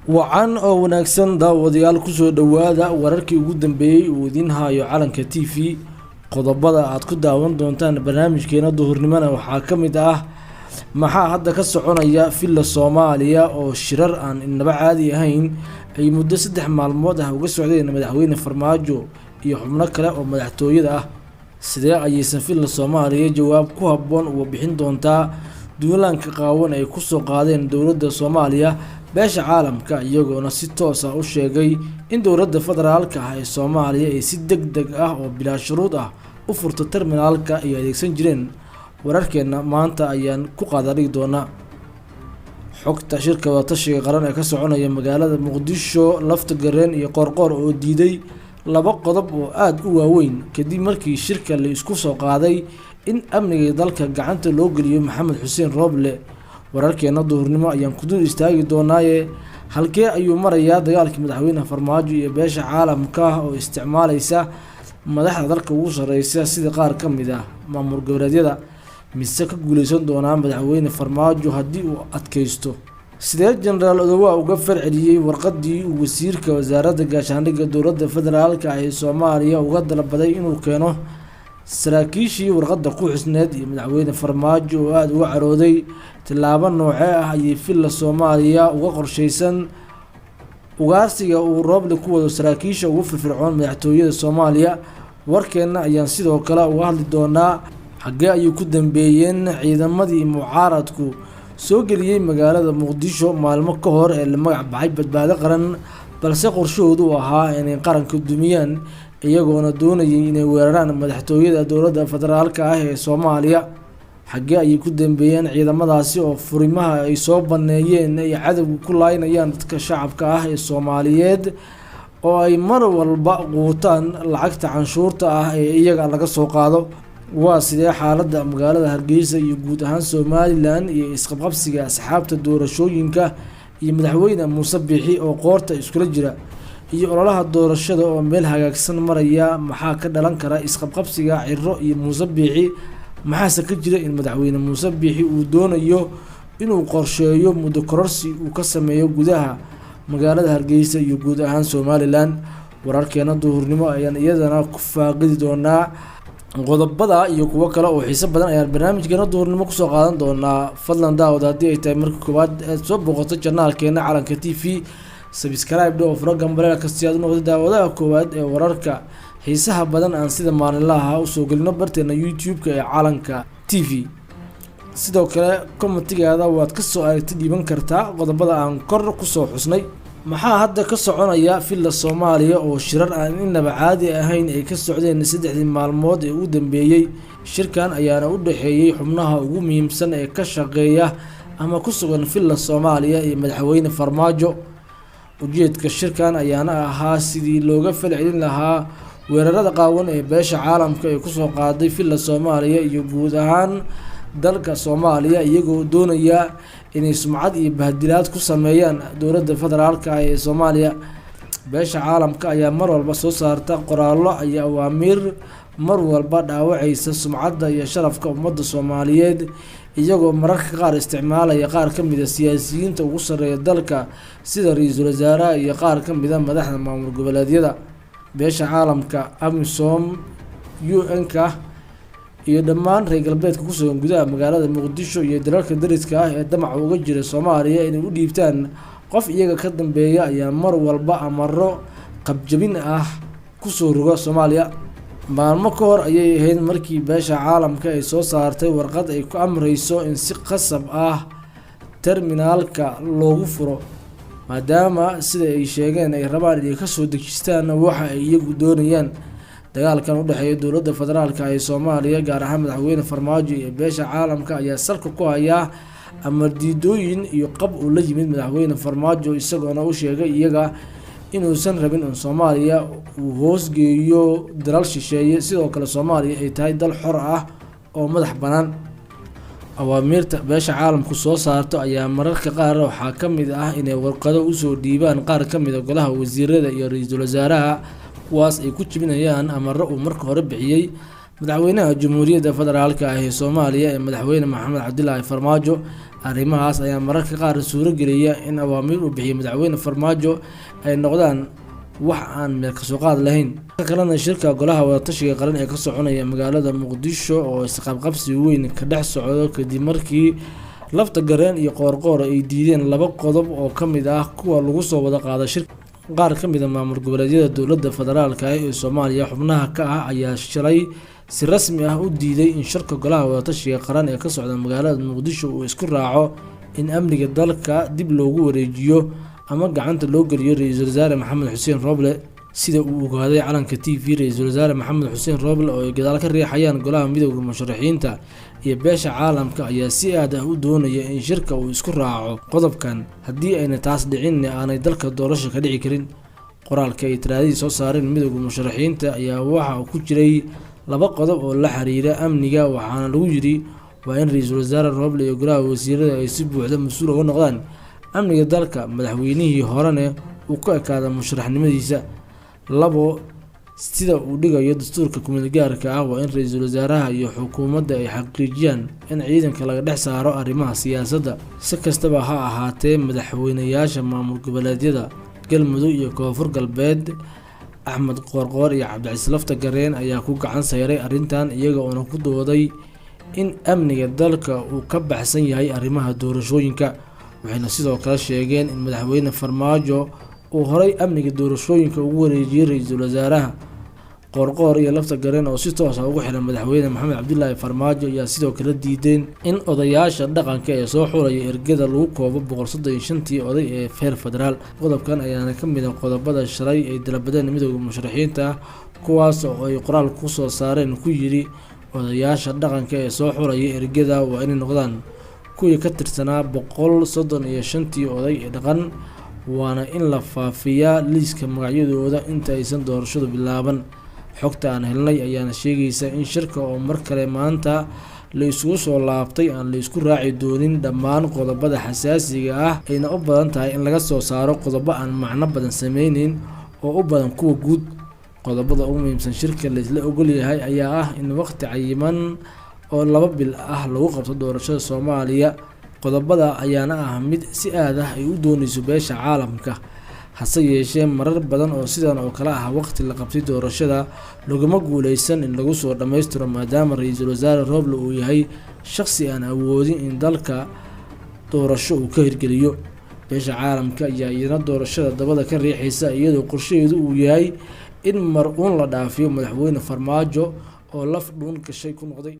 wacan oo wanaagsan daawadayaal ku soo dhawaada wararkii ugu dambeeyay uu idin haayo calanka TV qodobada aad ku daawan doontaan barnaamijkeena duhurnimada waxaa ka mid ah maxaa hadda ka soconaya filla Soomaaliya oo shirar aan inaba caadi ahayn ay muddo 3 maalmood ah uga socdeen madaxweyne Farmaajo iyo xubno kale oo madaxtooyada ah sidee ayaysan filla Soomaaliya jawaab ku habboon uga bixin doontaa duulaanka qaawan ay ku soo qaadeen dawladda Soomaaliya beesha caalamka iyagoona si toos ah u sheegay in dawladda federaalka ah ee Soomaaliya ay si degdeg ah oo bilaa shuruud ah u furto terminalka ay adeegsan jireen wararkeena maanta ayaan ku qaadari doonaa xogta shirka wadatashiga qaran ee ka soconaya magaalada Muqdisho lafta gareen iyo qorqor oo diiday laba qodob oo aad u waaweyn kadib markii shirka la isku soo qaaday in amniga dalka gacanta loo geliyo Maxamed Xuseen Roble wararkeena duhurnimo ayaan ku dul istaagi doonaaye halkee ayuu marayaa dagaalkii madaxweyne Farmaajo iyo beesha caalamka oo isticmaalaysa madaxda dalka ugu sareysa sida qaar ka mid ah maamul goboleedyada mise ka guuleysan doonaa madaxweyne Farmaajo haddii uu adkaysto sidee Generaal Odowa uga farceliyay warqadii uu wasiirka wasaaradda gaashaandhigga dawladda federaalka ee Soomaaliya uga dalbaday inuu keeno saraakiishii warqadda ku xusneed iyo madaxweyne Farmaajo oo aad uga carooday tilaabo noocee ah ayay filla Soomaaliya uga qorsheysan ugaarsiga uu Roble ku wado saraakiisha ugu firfircoon madaxtooyada Soomaaliya warkeena ayaan sidoo kale uga hadli doonaa xagee ayuu ku dambeeyeen ciidamadii mucaaradku soo geliyay magaalada Muqdisho maalmo ka hor ee la magac baxay badbaado qaran balse qorshahoodu ahaa inay qaranka dumiyaan iyagoona doonayay inay weeraraan madaxtooyada dawladda federaalka ah ee Soomaaliya xagee ayay ku dambeeyeen ciidamadaasi oo furimaha ay soo baneeyeen ay cadawga ku laaynayaan dadka shacabka ah ee Soomaaliyeed oo ay mar walba quutaan lacagta canshuurta ah ee iyaga laga soo qaado waa sidee xaaladda magaalada Hargeysa iyo guud ahaan Somaliland iyo isqabqabsiga asxaabta doorashooyinka iyo madaxweyne Muuse Biixi oo qoorta iskula jira iyo ololaha doorashada oo meel hagaagsan maraya maxaa ka dhalan kara isqabqabsiga Ciro iyo Muuse Biixi maxaa ka jira in madaxweyne Muuse Biixi uu doonayo inuu qorsheeyo muddo kororsi uu ka sameeyo gudaha magaalada Hargeysa iyo guud ahaan Somaliland wararkeena duhurnimo ayaan iyadana ku faaqidi doonaa qodobada iyo kuwa kale oo xiiso badan ayaan barnaamijkeena duhurnimo ku soo qaadan doonaa fadlan daawad haddii ay tahay markii koowaad aad soo booqato channelkeena calanka TV subscribe oo program balka si aad u noqdo daawadaha koowaad ee wararka xiisaha badan aan sida maalinlaha u soo galino barteena YouTube-ka ee calanka TV sidoo kale commentigaada waad ka soo aragti dhiiban kartaa qodobada aan kor ku soo xusnay maxaa hadda ka soconaya filla Soomaaliya oo shirar aan inaba caadi ahayn ay ka socdeen 3 maalmood ee u dambeeyay shirkan ayaana u dhaxeeyay xubnaha ugu muhiimsan ee ka shaqeeya ama ku sugan filla Soomaaliya iyo madaxweyne Farmaajo ujeedka shirkan ayaana ahaa sidii looga falcelin lahaa weerarada qaawan ee beesha caalamka ee ku soo qaaday filla Soomaaliya iyo guud ahaan dalka Soomaaliya iyagoo doonaya inay sumcad iyo bahdilaad ku sameeyaan dawladda federaalka ee Soomaaliya beesha caalamka ayaa mar walba soo saarta qoraallo iyo awaamiir mar walba dhaawacaysa sumcadda iyo sharafka ummadda Soomaaliyeed iyagoo mararka qaar isticmaalaya qaar ka mid ah siyaasiyiinta ugu sareeya dalka sida ra'iisul wasaaraha iyo qaar ka mid ah madaxda maamul goboleedyada beesha caalamka AMISOM UN-ka iyo dhammaan reer galbeedka ku sugan gudaha magaalada Muqdisho iyo dalalka dariska ah ee damaca uga jira Soomaaliya inay u dhiibtaan qof iyaga ka dambeeya ayaa mar walba amaro qabjabin ah ku soo roga Soomaaliya maalmo ka hor ayay ahayd markii beesha caalamka ay soo saartay warqad ay ku amrayso in si qasab ah terminalka loogu furo maadaama sida ay sheegeen ay rabaan inay ka soo dejistaan waxa ay iyagu doonayaan dagaalkan u dhaxeeya dawladda federaalka ee Soomaaliya gaar ahaan madaxweyne Farmaajo iyo beesha caalamka ayaa salka ku haya amar diidooyin iyo qab uu la yimid madaxweyne Farmaajo isagoona u sheegay iyaga inuusan rabin in Soomaaliya uu hoos geeyo dalal shisheeye sidoo kale Soomaaliya ay tahay dal xor ah oo madax banaan awaamirta beesha caalamku soo saarto ayaa mararka qaar waxaa ka mid ah inay warqado u soo dhiibaan qaar ka mid ah golaha wasiirada iyo ra'iisul wasaaraha kuwaas ay ku jibinayaan amaro uu marka hore bixiyay madaxweynaha Jamhuuriyadda Federaalka ah ee Soomaaliya ee madaxweyne Maxamed Cabdullaahi Farmaajo. Arrimahaas ayaa mararka qaar suuro geliya in awaamiir uu bixiyo madaxweyne Farmaajo ay noqdaan wax aan meel ka soo qaad lahayn. kalena shirka golaha wadatashiga qaran ee ka soconaya magaalada Muqdisho oo isqabqabsi weyn ka dhex socdo kadib markii lafta gareen iyo qoorqoor ay diideen laba qodob oo kamid ah kuwa lagu soo wada qaaday shirka. qaar kamid ah maamul goboleedyada dowladda federaalka ee Soomaaliya xubnaha ka ah ayaa shalay si rasmi ah u diiday in shirka golaha wadatashiga qaran ee ka socda magaalada Muqdisho uu isku raaco in amniga dalka dib loogu wareejiyo ama gacanta loo geliyo Ra'iisul Wasaare Maxamed Xuseen Roble. sida uu ogaaday calanka TV, Ra'iisul Wasaare Maxamed Xuseen Roble oo ay gadaal ka riixayaan golaha midowga musharaxiinta iyo beesha caalamka ayaa si aad ah u doonaya in shirka uu isku raaco qodobkan. haddii ayna taas dhicin aanay dalka doorasho ka dhici karin. qoraalka ay tiraadii soo saareen midowga musharaxiinta ayaa waxa uu ku jiray laba qodob oo la xiriira amniga, waxaana lagu yiri waa in Ra'iisul Wasaare Roble iyo golaha wasiirada ay si buuxda mas'uul uga noqdaan amniga dalka, madaxweynihii horena uu ku ekaada musharaxnimadiisa. labo, sida uu dhigayo dastuurka kumeel gaarka ah waa in Ra'iisul Wasaaraha iyo xukuumadda ay xaqiijiyaan in ciidanka laga dhex saaro arrimaha siyaasadda. si kastaba ha ahaatee, madaxweynayaasha maamul goboleedyada Galmudug iyo Koonfur Galbeed Axmed Qoorqoor iyo Cabdicasiis Lafta Gareen ayaa ku gacan sayray arrintan, iyaga oo ku dooday in amniga dalka uu ka baxsan yahay arrimaha doorashooyinka. waxayna sidoo kale sheegeen in madaxweyne Farmaajo uu horay amniga doorashooyinka ugu wareejiyay Ra'iisul Wasaaraha. Qoorqoor iyo Lafta Gareen oo si toos ah ugu xiran madaxweyne Maxamed Cabdullaahi Farmaajo ayaa sidoo kale diideen in odayaasha dhaqanka ee soo xulaya ergada lagu koobo 135 oday ee heer federaal. qodobkan ayaana ka mid ah qodobada shalay ay dalbadeen midowga musharaxiinta, kuwaas oo ay qoraal ku soo saareen ku yiri odayaasha dhaqanka ee soo xulaya ergada waa inay noqdaan kuwii ka tirsanaa 135 oday ee dhaqan, waana in la faafiyaa liiska magacyadooda inta aysan doorashadu bilaaban. xogta aan helnay ayaana sheegaysa in shirka oo mar kale maanta la isugu soo laabtay aan la isku raaci doonin dhammaan qodobada xasaasiga ah, ayna u badan tahay in laga soo saaro qodobo aan macno badan sameynin oo u badan kuwa guud. qodobada ugu muhiimsan shirka la isla ogol yahay ayaa ah in waqti cayiman oo 2 bil ah lagu qabto doorashada Soomaaliya. qodobada ayaana ah mid si aad ah ay u doonayso beesha caalamka, hase yeeshee marar badan oo sidan oo kale ah waqti la qabtay doorashada laguma guuleysan in lagu soo dhammaystiro, maadaama Ra'iisul Wasaare Roble uu yahay shakhsi aan awoodin in dalka doorasho uu ka hirgeliyo. beesha caalamka ayaa iyana doorashada dabada ka riixaysa, iyadoo qorshaheedu uu yahay in mar uun la dhaafiyo madaxweyne Farmaajo oo laf dhuun gashay ku noqday.